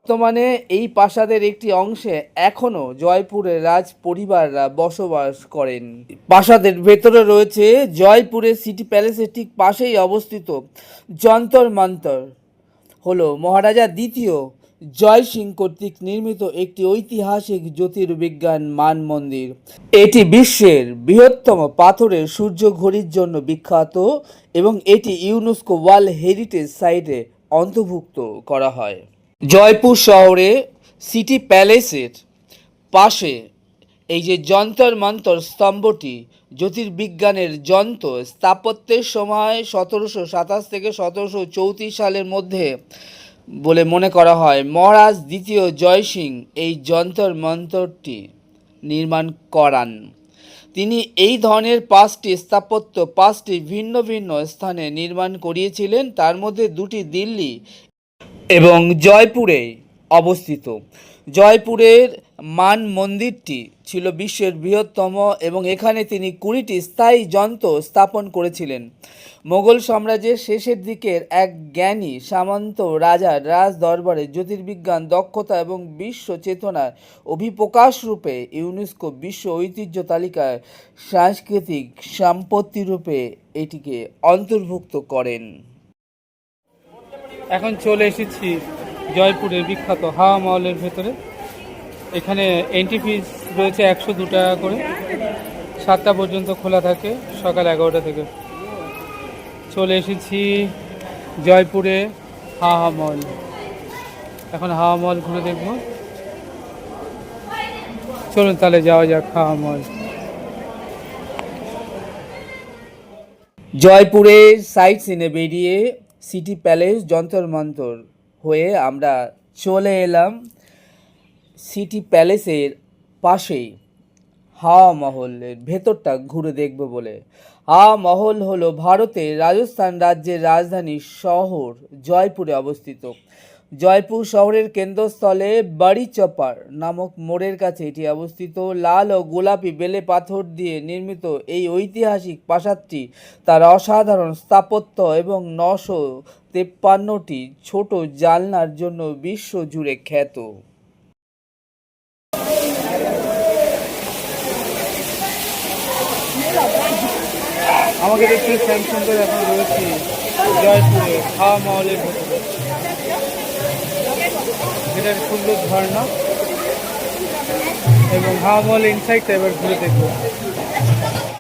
বর্তমানে এই প্রাসাদের একটি অংশে এখনও জয়পুরের রাজ পরিবাররা বসবাস করেন। প্রাসাদের ভেতরে রয়েছে জয়পুরের সিটি প্যালেসের ঠিক পাশেই অবস্থিত যন্তর মন্তর, হলো মহারাজা দ্বিতীয় জয় সিং কর্তৃক নির্মিত একটি ঐতিহাসিক জ্যোতির্বিজ্ঞান মান মন্দির। এটি বিশ্বের বৃহত্তম পাথরের সূর্য ঘড়ির জন্য বিখ্যাত এবং এটি ইউনেস্কো ওয়ার্ল্ড হেরিটেজ সাইটে অন্তর্ভুক্ত করা হয়। জয়পুর শহরে সিটি প্যালেসের পাশে এই যে যন্তর মন্তর স্তম্ভটি জ্যোতির্বিজ্ঞানের যন্ত্র স্থাপত্যের সময় 1727 থেকে 1734 সালের মধ্যে বলে মনে করা হয়। মহারাজ দ্বিতীয় জয় সিং এই যন্তর মন্তরটি নির্মাণ করান। তিনি এই ধরনের 5টি স্থাপত্য 5টি ভিন্ন ভিন্ন স্থানে নির্মাণ করিয়েছিলেন, তার মধ্যে 2টি দিল্লি এবং জয়পুরে অবস্থিত। জয়পুরের মান মন্দিরটি ছিল বিশ্বের বৃহত্তম এবং এখানে তিনি 20টি স্থায়ী যন্ত্র স্থাপন করেছিলেন। মোগল সাম্রাজ্যের শেষের দিকের এক জ্ঞানী সামন্ত রাজার রাজ দরবারে জ্যোতির্বিজ্ঞান দক্ষতা এবং বিশ্ব চেতনার অভিপ্রকাশ রূপে ইউনেস্কো বিশ্ব ঐতিহ্য তালিকায় সাংস্কৃতিক সম্পত্তি রূপে এটিকে অন্তর্ভুক্ত করেন। এখন চলে এসেছি জয়পুরের বিখ্যাত হাওয়া মহলের ভেতরে। এখানে এন্ট্রি ফিস রয়েছে 102 টাকা করে। 7টা পর্যন্ত খোলা থাকে, সকাল 11টা থেকে। চলে এসেছি জয়পুরে হাওয়া মহল। এখন হাওয়া মহল ঘুরে দেখব। চলুন তাহলে যাওয়া যাক হাওয়া মহল। জয়পুরের সাইট সিনে বেরিয়ে সিটি প্যালেস যন্তর মন্তর হয়ে আমরা চলে এলাম সিটি প্যালেসের পাশেই হাওয়া মহলের ভেতরটা ঘুরে দেখব বলে। হাওয়া মহল হলো ভারতের রাজস্থান রাজ্যের রাজধানী শহর জয়পুরে অবস্থিত। জয়পুর শহরের কেন্দ্রস্থলে বাড়ি চপার নামক মোড়ের কাছে এটি অবস্থিত। লাল ও গোলাপি বেলে পাথর দিয়ে নির্মিত এই ঐতিহাসিক প্রাসাদটি তার অসাধারণ স্থাপত্য এবং 953টি ছোট জানলার জন্য বিশ্ব জুড়ে খ্যাত। আমাকে দেখতে শ্যামসুন্দর এখন রয়েছে জয়পুরে হাওয়া মহলের ভেতরে। এটার সুন্দর ঝর্ণা এবং হাওয়া মহলের ইনসাইডটা এবার ঘুরে দেখবো।